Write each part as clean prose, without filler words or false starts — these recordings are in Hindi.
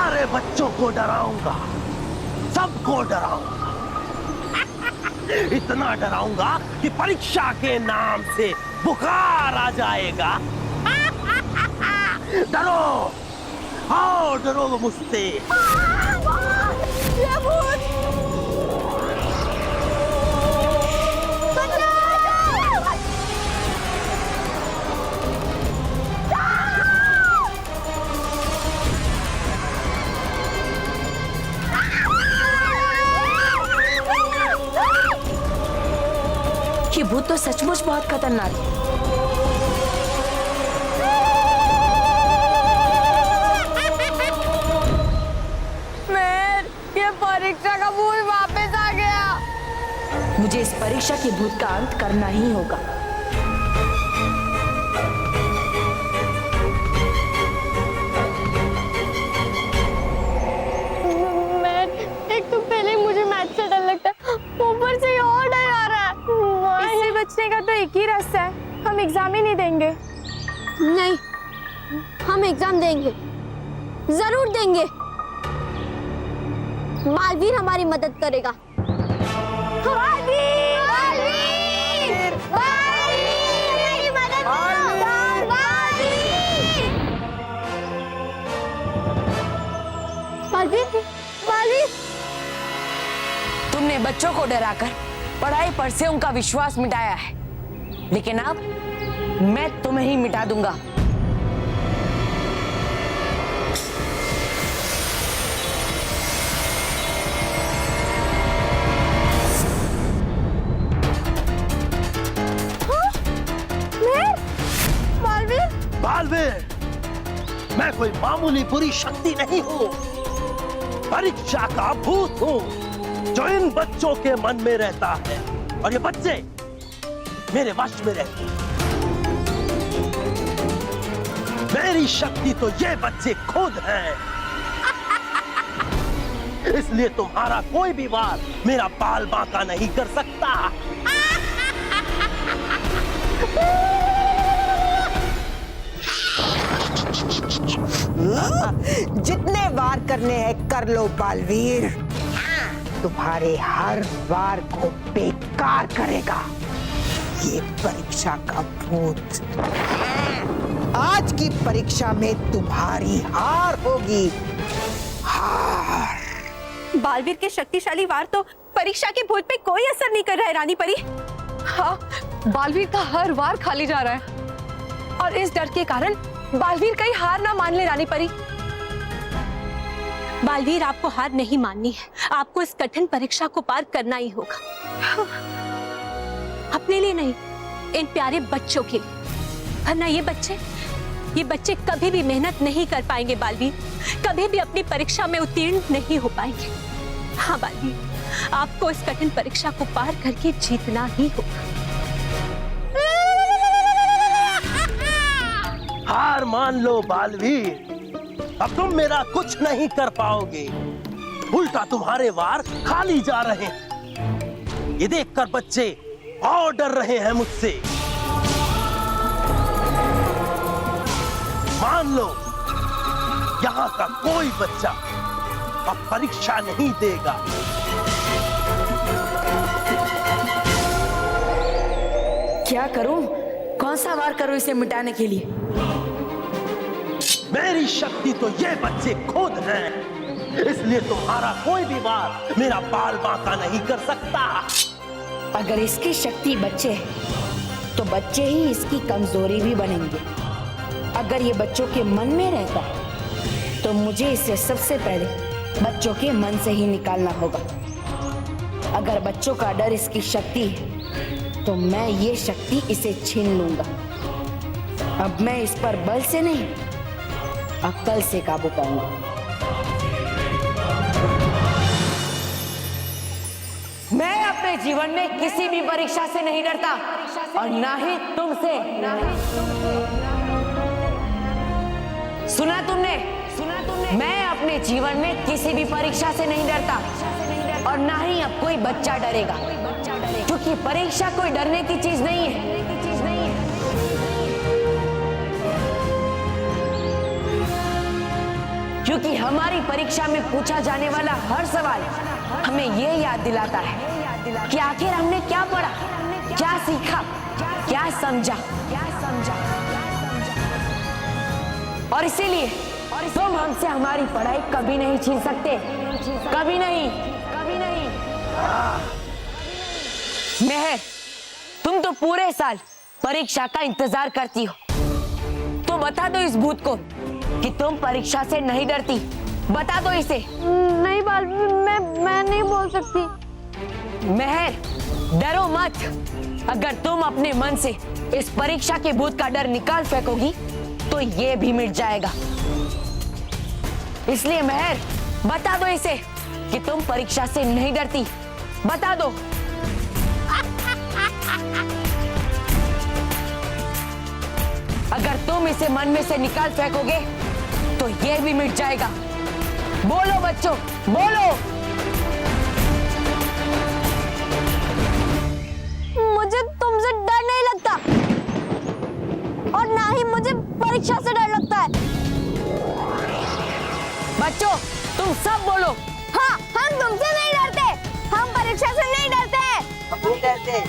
सारे बच्चों को डराऊंगा, सबको डराऊंगा। इतना डराऊंगा कि परीक्षा के नाम से बुखार आ जाएगा। डरो, आओ डरो मुझसे। ये भूत! ये भूत तो सचमुच बहुत खतरनाक है। ये परीक्षा का भूत वापस आ गया। मुझे इस परीक्षा के भूत का अंत करना ही होगा। एक तो पहले मुझे मैथ से डर लगता है, ऊपर से और डर आ रहा है। इससे बचने का तो एक ही रास्ता है, हम एग्जाम ही नहीं देंगे। नहीं, हम एग्जाम देंगे, जरूर देंगे। बालवीर हमारी मदद करेगा। बालवीर! बालवीर! बालवीर! मेरी मदद करो! बालवीर! बालवीर! बालवीर! तुमने बच्चों को डराकर पढ़ाई पर से उनका विश्वास मिटाया है, लेकिन अब मैं तुम्हें ही मिटा दूंगा। बालवीर, मैं कोई मामूली बुरी शक्ति नहीं हूँ, परीक्षा का भूत हूँ जो इन बच्चों के मन में रहता है, और ये बच्चे मेरे वश में रहते हैं। मेरी शक्ति तो ये बच्चे खुद हैं। इसलिए तुम्हारा कोई भी वार मेरा बाल बांका नहीं कर सकता। जितने वार करने हैं कर लो बालवीर, तुम्हारे हर वार को बेकार करेगा ये परीक्षा का भूत। आज की परीक्षा में तुम्हारी हार होगी, हार। बालवीर के शक्तिशाली वार तो परीक्षा के भूत पे कोई असर नहीं कर रहा है रानी परी। हाँ, बालवीर का हर वार खाली जा रहा है, और इस डर के कारण बालवीर कहीं हार ना मान ले रानी परी। बालवीर, आपको हार नहीं माननी है, आपको इस कठिन परीक्षा को पार करना ही होगा। अपने लिए नहीं, इन प्यारे बच्चों के लिए। वरना ये बच्चे कभी भी मेहनत नहीं कर पाएंगे बालवीर, कभी भी अपनी परीक्षा में उत्तीर्ण नहीं हो पाएंगे। हाँ बालवीर, आपको इस कठिन परीक्षा को पार करके जीतना ही होगा। हार मान लो बालवीर, अब तुम मेरा कुछ नहीं कर पाओगे। उल्टा तुम्हारे वार खाली जा रहे हैं। ये देखकर बच्चे और डर रहे हैं मुझसे। मान लो, यहाँ का कोई बच्चा अब परीक्षा नहीं देगा। क्या करूं? कौन सा वार करूं इसे मिटाने के लिए? मेरी शक्ति तो ये बच्चे खुद हैं, इसलिए तुम्हारा कोई भी वार मेरा बाल बांका नहीं कर सकता। अगर इसकी शक्ति बच्चे है तो बच्चे ही इसकी कमजोरी भी बनेंगे। अगर ये बच्चों के मन में रहता है तो मुझे इसे सबसे पहले बच्चों के मन से ही निकालना होगा। अगर बच्चों का डर इसकी शक्ति है तो मैं ये शक्ति इसे छीन लूंगा। अब मैं इस पर बल से नहीं, अक्ल से काबू पाऊंगा। मैं अपने जीवन में किसी भी परीक्षा से नहीं डरता, और ना ही तुमसे। सुना तुमने? मैं अपने जीवन में किसी भी परीक्षा से नहीं डरता, और ना ही अब कोई बच्चा डरेगा, क्योंकि परीक्षा कोई डरने की चीज नहीं है। क्योंकि हमारी परीक्षा में पूछा जाने वाला हर सवाल हमें ये याद दिलाता है कि आखिर हमने क्या पढ़ा, क्या सीखा, क्या समझा। और इसीलिए तुम हमसे हमारी पढ़ाई कभी नहीं छीन सकते, कभी नहीं। मेहर, तुम तो पूरे साल परीक्षा का इंतजार करती हो, तो बता दो इस भूत को कि तुम परीक्षा से नहीं डरती। बता दो इसे। नहीं बालवीर, मैं नहीं बोल सकती। मेहर, डरो मत। अगर तुम अपने मन से इस परीक्षा के भूत का डर निकाल फेंकोगी तो ये भी मिट जाएगा। इसलिए मेहर, बता दो इसे कि तुम परीक्षा से नहीं डरती। बता दो। अगर तुम इसे मन में से निकाल फेंकोगे तो ये भी मिट जाएगा। बोलो बच्चों, बोलो। मुझे तुमसे डर नहीं लगता और ना ही मुझे परीक्षा से डर लगता है। बच्चों, तुम सब बोलो। हाँ, हम तुमसे नहीं डरते, हम परीक्षा से नहीं डरते। नहीं डरते।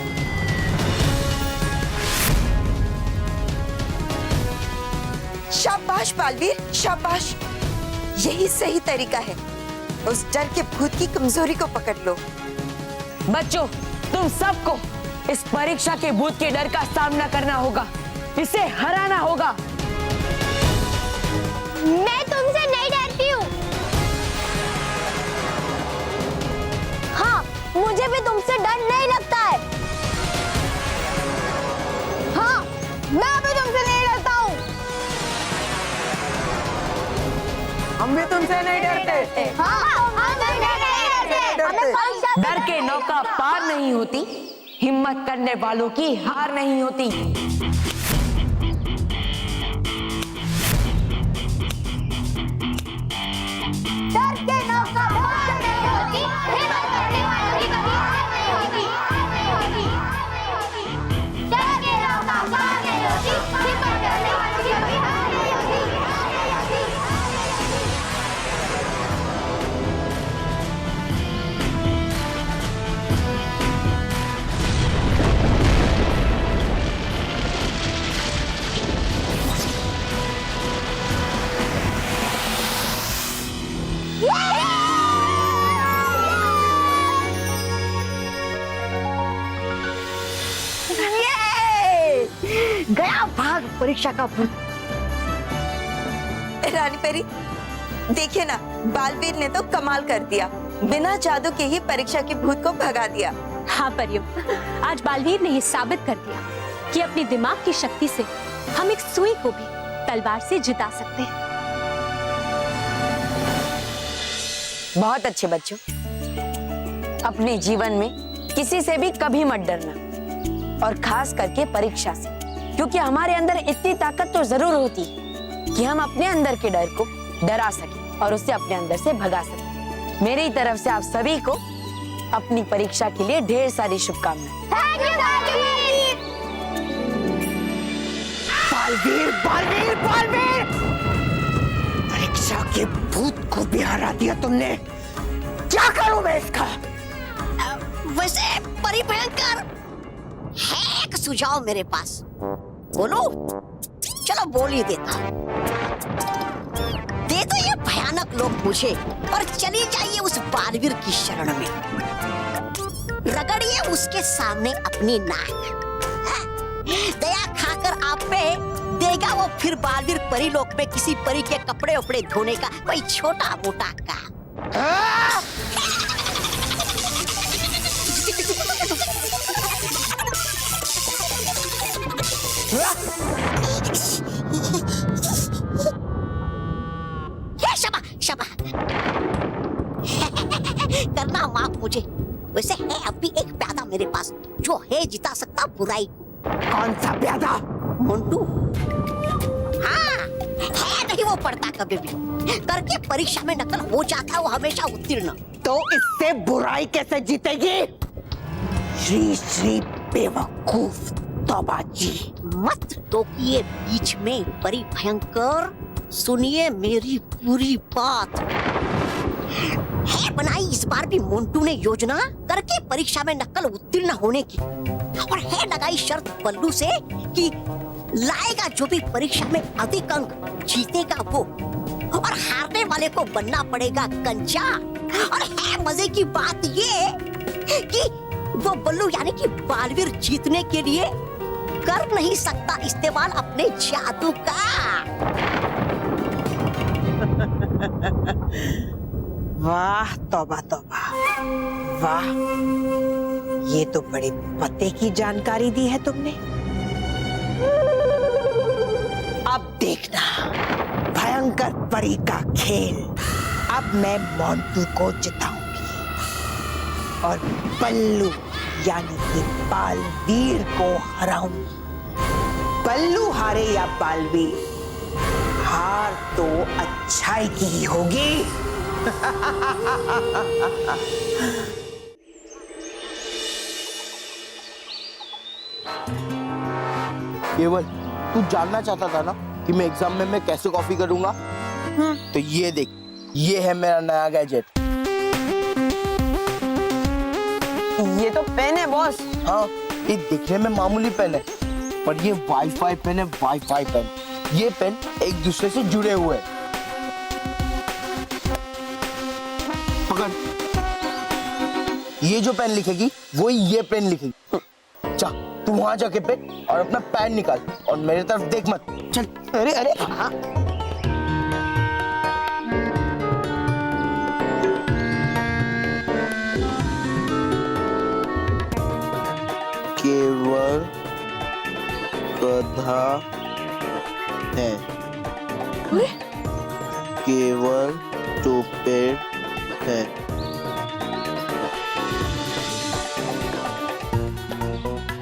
शाबाश बालवीर, शाबाश। यही सही तरीका है। उस डर के भूत की कमजोरी को पकड़ लो। बच्चों, तुम सबको इस परीक्षा के भूत के डर का सामना करना होगा, इसे हराना होगा। मैं तुमसे नहीं डरती हूँ। हाँ, मुझे भी तुमसे डर नहीं लगता है। हाँ, मैं भी तुमसे नहीं डरता हूँ। हम भी तुमसे नहीं डरते। हाँ, हम तुमसे नहीं डरते। हमें परीक्षा से डर के नौका पार नहीं होती, हिम्मत करने वालों की हार नहीं होती। डर के नौका पार नहीं होती, हिम्मत करने वालों की कभी हार नहीं होती। डर के नौका पार नहीं होती, हिम्मत करने वालों की कभी हार नहीं होती। गया भाग परीक्षा का भूत। रानी परी, देखिए ना, बालवीर ने तो कमाल कर दिया। बिना जादू के ही परीक्षा के भूत को भगा दिया। हाँ परियों, आज बालवीर ने ये साबित कर दिया कि अपने दिमाग की शक्ति से हम एक सुई को भी तलवार से जिता सकते हैं। बहुत अच्छे बच्चों, अपने जीवन में किसी से भी कभी मत डरना, और खास करके परीक्षा से, क्योंकि हमारे अंदर इतनी ताकत तो जरूर होती है कि हम अपने अंदर के डर को डरा सके और उसे अपने अंदर से भगा सके। मेरी तरफ से आप सभी को अपनी परीक्षा के लिए ढेर सारी शुभकामनाएं। बालवीर, बालवीर, बालवीर! परीक्षा के भूत को भी हरा दिया तुमने। क्या करूं मैं इसका? वैसे परिभयंकर है एक सुझाव मेरे पास। बोलो? चलो बोल ही देता। दे दो ये भयानक लोग मुझे और चली जाइए उस बालवीर की शरण में। रगड़िए उसके सामने अपनी नाक। दया खाकर आप पे देगा वो फिर बालवीर परीलोक में किसी परी के कपड़े उपड़े धोने का कोई छोटा मोटा काम। शबा करना माफ मुझे। वैसे है अभी एक प्यादा मेरे पास जो है जिता सकता बुराई को। कौन सा प्यादा? मुंडू। हाँ, है नहीं वो पढ़ता कभी भी, करके परीक्षा में नकल हो जाता है वो हमेशा उत्तीर्ण। तो इससे बुराई कैसे जीतेगी? श्री श्री बेवकूफ तौबा जी। मत टोकिए बीच में परी भयंकर। सुनिए मेरी पूरी बात। है बनाई इस बार भी मोंटू ने योजना करके परीक्षा में नकल उत्तीर्ण होने की, और है लगाई शर्त बल्लू से कि लाएगा जो भी परीक्षा में अधिक अंक जीतेगा वो, और हारने वाले को बनना पड़ेगा कंचा। और है मजे की बात ये कि वो बल्लू यानी कि बालवीर जीतने के लिए कर नहीं सकता इस्तेमाल अपने जादू का। वाह तौबा तौबा, वाह, ये तो बड़े पते की जानकारी दी है तुमने। अब देखना भयंकर परी का खेल। अब मैं मोंटू को जिताऊंगी और बल्लू यानी कि बालवीर को हराऊंगी। बल्लू हारे या बालवीर, हार तो अच्छाई की ही होगी। केवल तू जानना चाहता था ना कि मैं एग्जाम में मैं कैसे कॉपी करूंगा? तो ये देख, ये है मेरा नया गैजेट। ये तो पेन है बॉस। हाँ, ये दिखने में मामूली पेन है, पर ये वाईफाई पेन है, वाईफाई पेन। ये पेन एक दूसरे से जुड़े हुए हैं। पकड़, ये जो पेन लिखेगी वो ये पेन लिखेगी। जा तू वहां जाके पे और अपना पेन निकाल और मेरे तरफ देख मत। चल। अरे अरे हाँ। केवल गधा है, केवल स्टूपिड है।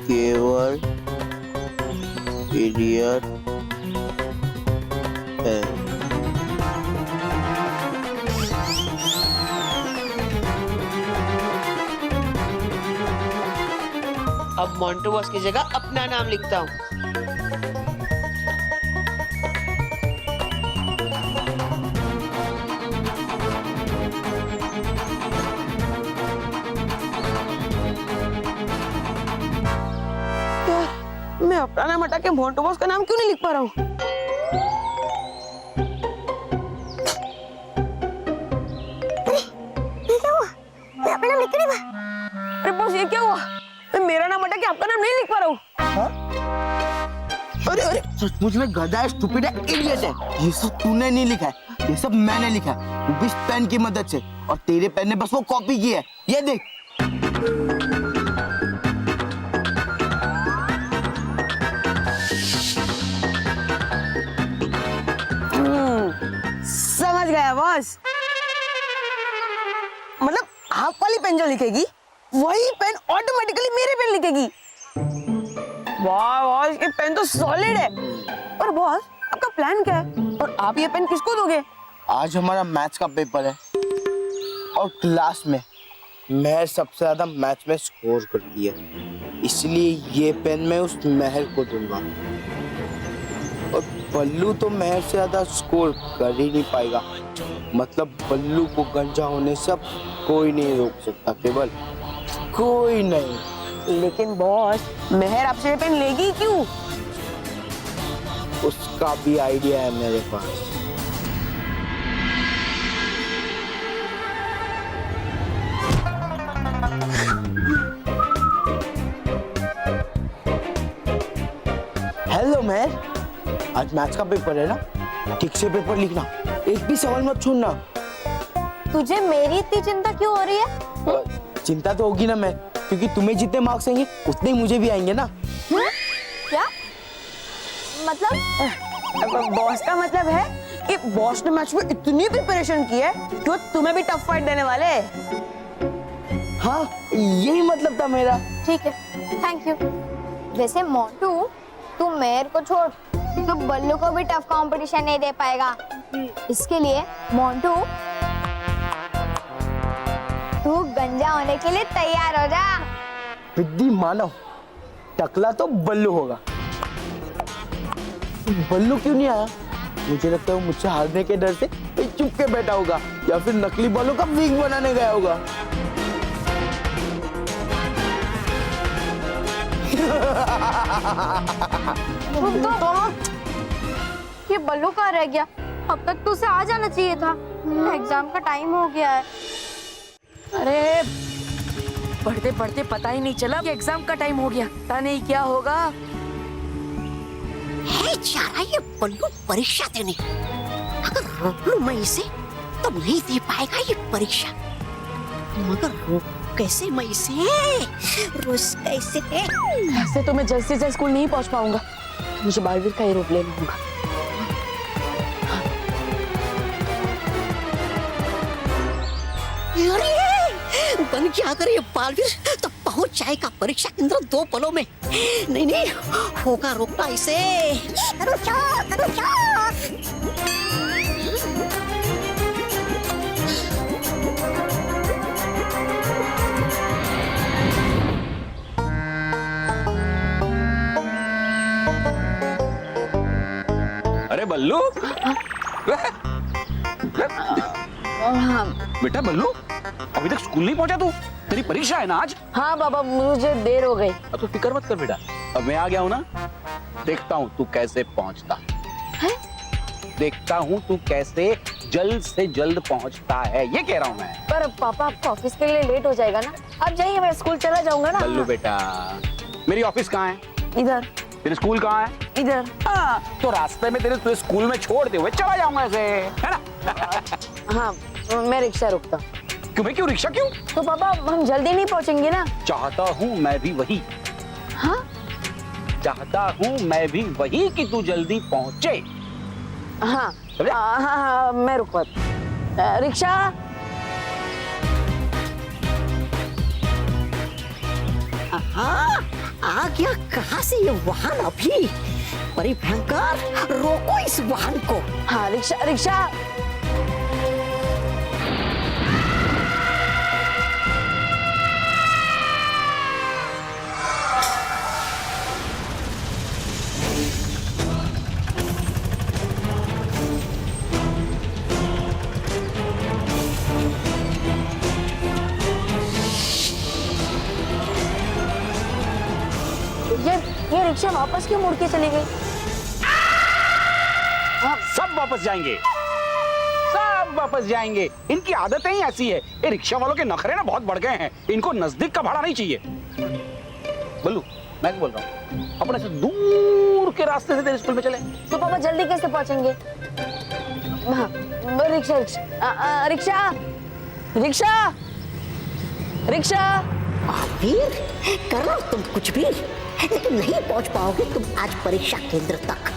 केवल इडियट है। अब मोंटू बॉस की जगह अपना नाम लिखता हूँ। मैं अपना नाम हटा के मोंटू बॉस का नाम क्यों नहीं लिख पा रहा हूँ? अपना नाम लिख नहीं पा। अरे बॉस ये क्या हुआ? मैं मेरा नाम हटा के आपका नाम नहीं लिख पा रहा हूँ। अरे अरे, सचमुच में गधा है, स्टूपिड है, इडियट है। ये सब तूने नहीं लिखा है, ये सब मैंने लिखा है, वो भी इस पेन की मदद से। और तेरे पेन ने बस वो कॉपी की है। ये देख। समझ गया बॉस। मतलब आप वाली पेन जो लिखेगी वही पेन ऑटोमेटिकली मेरे पेन लिखेगी। वाह बॉस, ये पेन तो सॉलिड है। और बॉस आपका प्लान क्या है? और आप ये पेन किसको दोगे? आज हमारा मैथ्स का पेपर है और क्लास में महर सबसे ज्यादा मैथ्स में स्कोर करती है, इसलिए ये पेन मैं उस महर को दूंगा। और बल्लू तो महर से ज्यादा स्कोर कर ही नहीं पाएगा। मतलब बल्लू को गंजा होने से अब कोई नहीं रोक सकता, केवल कोई नहीं। लेकिन बॉस महर आपसे ये पेन लेगी क्यों? उसका भी आइडिया है मेरे पास। हेलो महर, आज मैथ्स का पेपर है ना, ठीक से पेपर लिखना, एक भी सवाल मत छोड़ना। तुझे मेरी इतनी चिंता क्यों हो रही है? चिंता तो होगी ना मैं, क्योंकि तुम्हें जितने मार्क्स आएंगे उतने ही मुझे भी आएंगे ना। क्या मतलब? बॉस का मतलब है कि बॉस ने मैच में इतनी प्रिपरेशन की है कि वो तुम्हें भी टफ फाइट देने वाले हैं। हाँ, यही मतलब था मेरा। ठीक है, थैंक यू। वैसे मोंटू, तू मेयर को छोड़, तो बल्लू को भी टफ कंपटीशन नहीं दे पाएगा। इसके लिए मोंटू, तू गंजा होने के लिए तैयार हो जा। विद्धि मानव, टकला तो बल्लू होगा। बल्लू क्यों नहीं आया? मुझे लगता है वो मुझसे हारने के डर से कहीं चुप के बैठा होगा या फिर नकली बालों का विग बनाने गया होगा। ये बल्लू कहाँ रह गया? अब तक तो उसे आ जाना चाहिए था। एग्जाम का टाइम हो गया है। अरे पढ़ते पढ़ते पता ही नहीं चला कि एग्जाम का टाइम हो गया। पता नहीं क्या होगा। है जा रहा ये बल्लू परीक्षा देने। अगर रोक लूं मैं इसे तो नहीं दे पाएगा ये परीक्षा। मगर रोक कैसे मैं इसे? रोज कैसे? ऐसे तो मैं जल्द से जल्द स्कूल नहीं पहुंच पाऊंगा। मुझे बालवीर का ही रूप लेना होगा। अरे बन गया अगर ये बालवीर तो पहुंच जाएगा परीक्षा केंद्र 2 पलों में। नहीं नहीं होगा रोकना इसे। रुक जा। अरे बल्लू, बेटा बल्लू, अभी तक स्कूल नहीं पहुंचा तू? तेरी परीक्षा है ना आज? हाँ बाबा, मुझे देर हो गई। अब तो फिक्र मत कर बेटा, अब मैं आ गया हूँ ना, देखता हूँ तू कैसे पहुंचता है। देखता हूँ तू कैसे जल्द से जल्द पहुंचता है, ये कह रहा हूँ मैं। पर पापा आपका ऑफिस के लिए लेट हो जाएगा ना। आप जाइए, मैं स्कूल चला जाऊंगा ना। बल्लू बेटा, मेरी ऑफिस कहाँ है? इधर। तेरे स्कूल कहाँ है? इधर। हाँ, तो रास्ते में तेरे स्कूल में छोड़ते हुए चला जाऊंगा ऐसे, है ना? हाँ, मैं रिक्शा रुकता। क्यों भाई, क्यों रिक्शा क्यों? तो पापा हम जल्दी नहीं पहुंचेंगे ना। चाहता हूँ मैं भी वही। हाँ? चाहता हूँ मैं भी वही कि तू जल्दी पहुंचे। हाँ हाँ, मैं रुकवा। रिक्शा। हाँ, आ गया कहाँ से ये वाहन अभी? बड़ी भयंकर, रोको इस वाहन को। हाँ, रिक्शा। ये रिक्शा वापस क्यों मुड़ के चली गई? सब वापस जाएंगे, सब वापस जाएंगे। इनकी आदतें ही ऐसी है। ये रिक्शा वालों के नखरे ना बहुत बढ़ गए हैं। इनको नजदीक का भाड़ा नहीं चाहिए। बल्लू, मैं बोल रहा हूँ, अपने से दूर के रास्ते से तेरे स्कूल में चले। तो पापा जल्दी कैसे पहुंचेंगे? हाँ, रिक्शा। रिक्शा। रिक्शा। रिक्शा। वीर, करो तुम कुछ भी, लेकिन नहीं पहुंच पाओगे तुम आज परीक्षा केंद्र तक।